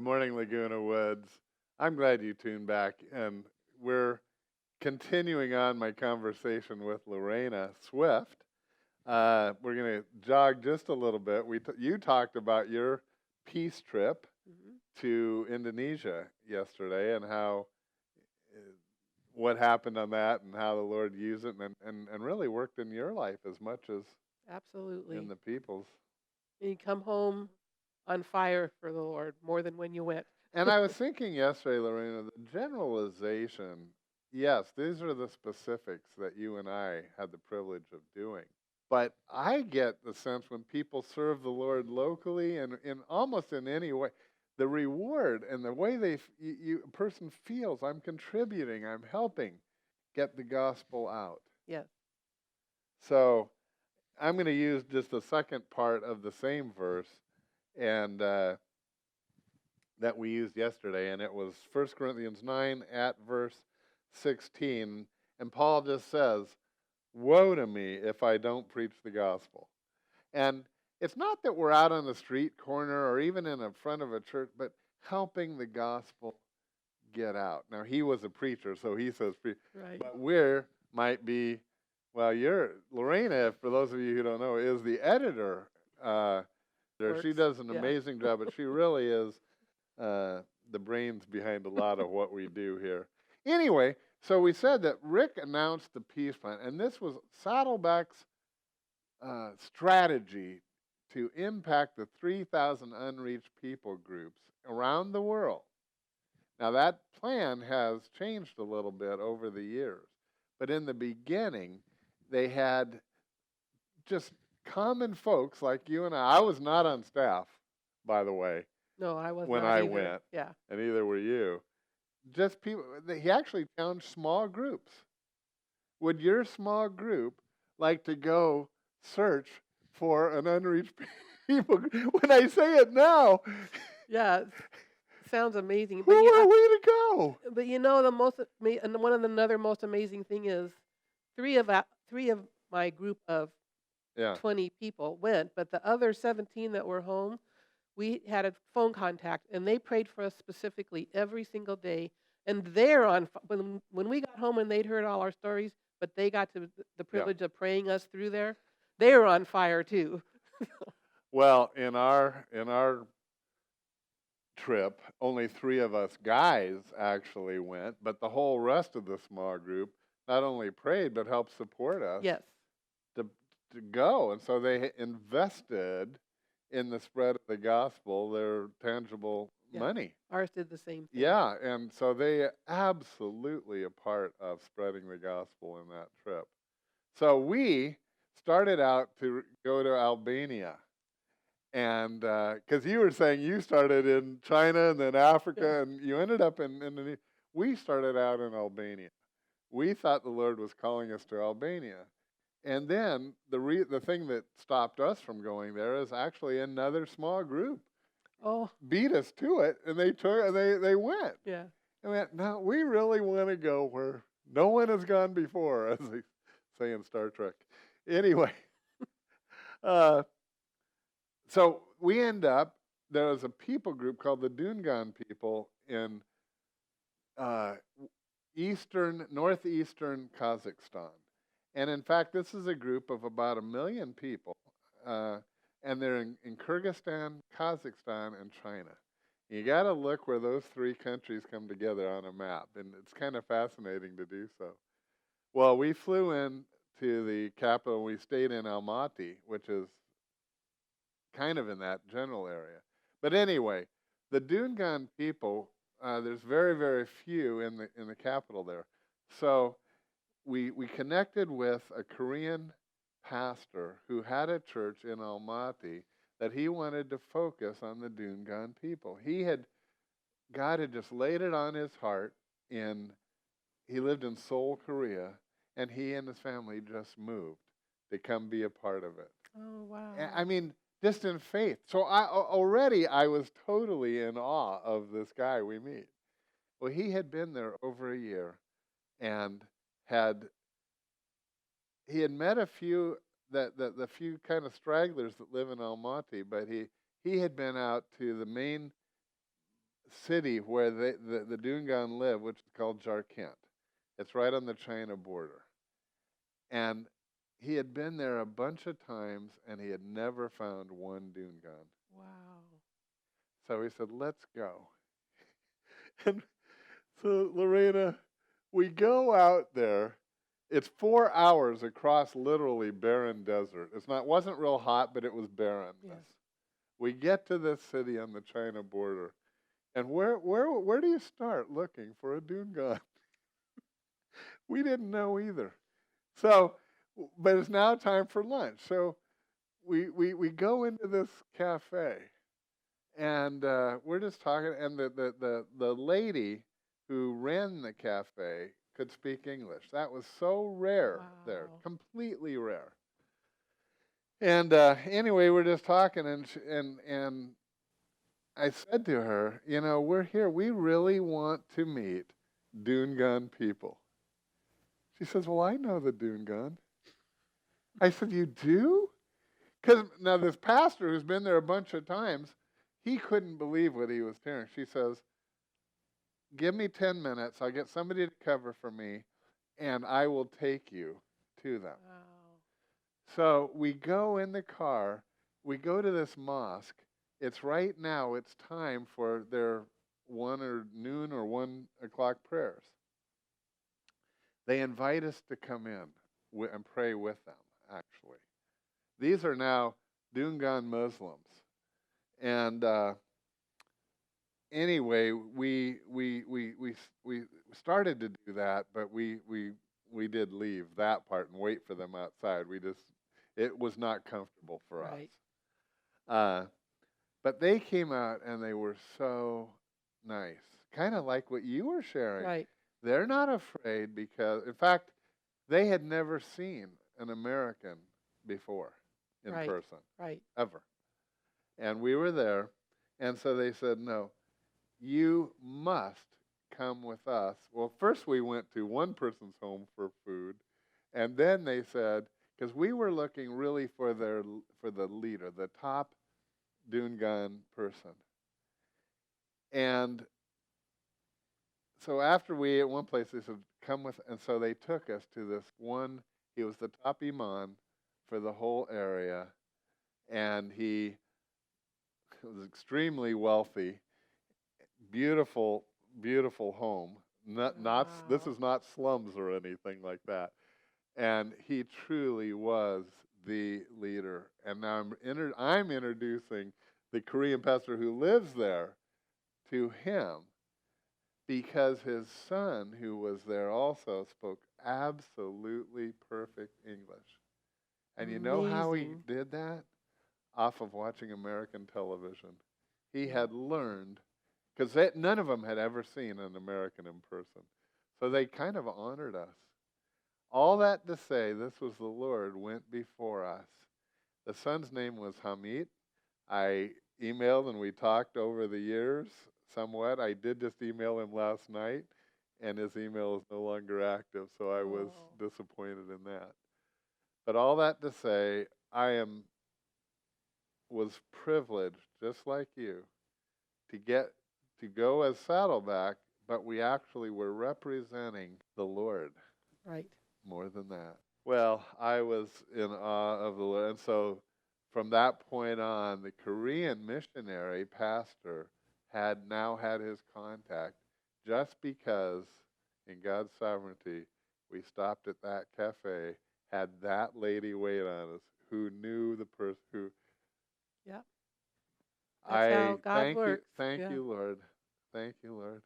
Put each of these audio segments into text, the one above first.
Good morning, Laguna Woods. I'm glad you tuned back, and we're continuing on my conversation with Lorena Swift. We're going to jog just a little bit. You talked about your peace trip Hmm. to Indonesia yesterday, and how uh, what happened on that, and how the Lord used it, and really worked in your life as much as in Absolutely. the people's. And you come home on fire for the Lord more than when you went. And I was thinking yesterday, Lorena, the generalization, yes, these are the specifics that you and I had the privilege of doing. But I get the sense when people serve the Lord locally and in almost in any way, the reward and the way a person feels, I'm contributing, I'm helping get the gospel out. Yes. So I'm going to use just the second part of the same verse, and that we used yesterday, and it was 1 Corinthians 9 at verse 16. And Paul just says, "Woe to me if I don't preach the gospel." And it's not that we're out on the street corner or even in the front of a church, but helping the gospel get out. Now, he was a preacher, so he says, Right. but might be, well, Lorena, for those of you who don't know, is the editor. She Works. does an Yeah. amazing job, but she really is the brains behind a lot of what we do here. Anyway, so we said that Rick announced the peace plan, and this was Saddleback's strategy to impact the 3,000 unreached people groups around the world. Now, that plan has changed a little bit over the years, but in the beginning, they had just common folks like you and I. I was not on staff, by the way, No, I was when not I either. went, Yeah. and neither were you. Just people. He actually challenged small groups. Would your small group like to go search for an unreached people? When I say it now, Yeah. Sounds amazing. who are we to go? But you know the and one of the another most amazing thing is three of my group of Yeah. 20 people went, but the other 17 that were home, we had a phone contact, and they prayed for us specifically every single day. And they're when we got home and they'd heard all our stories, but they got the Yeah. privilege of praying us through there. They were on fire too. Well, in our trip, only 3 of us guys actually went, but the whole rest of the small group not only prayed but helped support us Yes. to to go, and so they invested in the spread of the gospel their tangible Yeah. money. Ours did the same thing. Yeah, and so they absolutely a part of spreading the gospel in that trip. So we started out to go to Albania, and because you were saying you started in China and then Yeah. Africa, and you ended up in Indonesia. We started out in Albania. We thought the Lord was calling us to Albania. And then the thing that stopped us from going there is actually another small group Oh, beat us to it, and they went. yeah. And we went, no, we really want to go where no one has gone before, as they say in Star Trek. Anyway, uh, so we end up, there was a people group called the Dungan people in uh, northeastern Kazakhstan. And in fact, this is a group of about 1 million people, uh, and they're in Kyrgyzstan, Kazakhstan, and China. You got to look where those 3 countries come together on a map, and it's kind of fascinating to do so. Well, we flew in to the capital. We stayed in Almaty, which is kind of in that general area. But anyway, the Dungan people, there's very, very few in the capital there. So we connected with a Korean pastor who had a church in Almaty that he wanted to focus on the Dungan people. God had just laid it on his heart he lived in Seoul, Korea, and he and his family just moved to come be a part of it. Oh, wow. I mean, just in faith. So I was totally in awe of this guy we meet. Well, he had been there over a year, and had he had met a few the few kind of stragglers that live in Almaty, but he had been out to the main city where the Dungan live, which is called Jarkent. It's right on the China border. And he had been there a bunch of times, and he had never found one Dungan. Wow. So he said, let's go. And so, Lorena, we go out there. It's 4 hours across literally barren desert. Wasn't real hot, but it was barren. Yes. We get to this city on the China border, and where do you start looking for a Dungan? We didn't know either. So, but it's now time for lunch. So we go into this cafe, and we're just talking, and the lady who ran the cafe could speak English. That was so rare there, Wow. completely rare. And anyway, we're just talking, and I said to her, we're here. We really want to meet Dungan people. She says, well, I know the Dungan. I said, you do? Because now this pastor who's been there a bunch of times, he couldn't believe what he was hearing. She says, give me 10 minutes. I'll get somebody to cover for me, and I will take you to them. Wow. So we go in the car. We go to this mosque. It's right now. It's time for their 1 or noon or 1 o'clock prayers. They invite us to come in and pray with them, actually. These are now Dungan Muslims. And anyway, we started to do that, but we did leave that part and wait for them outside. It was not comfortable for us. But they came out and they were so nice. Kind of like what you were sharing. Right. They're not afraid because, in fact, they had never seen an American before in person. Right. Ever. And we were there, and so they said, no, you must come with us. Well, first we went to one person's home for food, and then they said, because we were looking really for the leader, the top Dungan person. And so after at one place, they said, come with, and so they took us to this one. He was the top imam for the whole area, and he was extremely wealthy, beautiful, beautiful home. This is not slums or anything like that. And he truly was the leader. And now I'm introducing the Korean pastor who lives there to him, because his son, who was there also, spoke absolutely perfect English. And you know how he did that? Off of watching American television. He had learned, because none of them had ever seen an American in person. So they kind of honored us. All that to say, this was the Lord went before us. The son's name was Hamid. I emailed and we talked over the years somewhat. I did just email him last night, and his email is no longer active, so I was disappointed in that. But all that to say, was privileged, just like you, to go as Saddleback, but we actually were representing the Lord. Right. More than that. Well, I was in awe of the Lord. And so from that point on, the Korean missionary pastor had his contact, just because in God's sovereignty, we stopped at that cafe, had that lady wait on us who knew the person who. Yeah. That's how God works. Thank you, Lord. Thank you, Lord.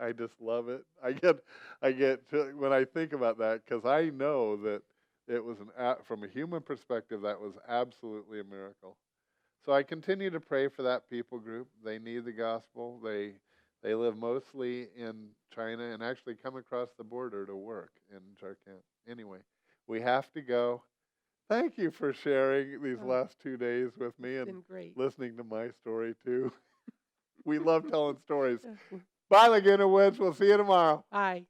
I just love it. I get when I think about that, because I know that it was from a human perspective, that was absolutely a miracle. So I continue to pray for that people group. They need the gospel. They live mostly in China and actually come across the border to work in Jarkent. Anyway, we have to go. Thank you for sharing these last 2 days with me and listening to my story too. We love telling stories. Bye, Laguna Woods. We'll see you tomorrow. Bye.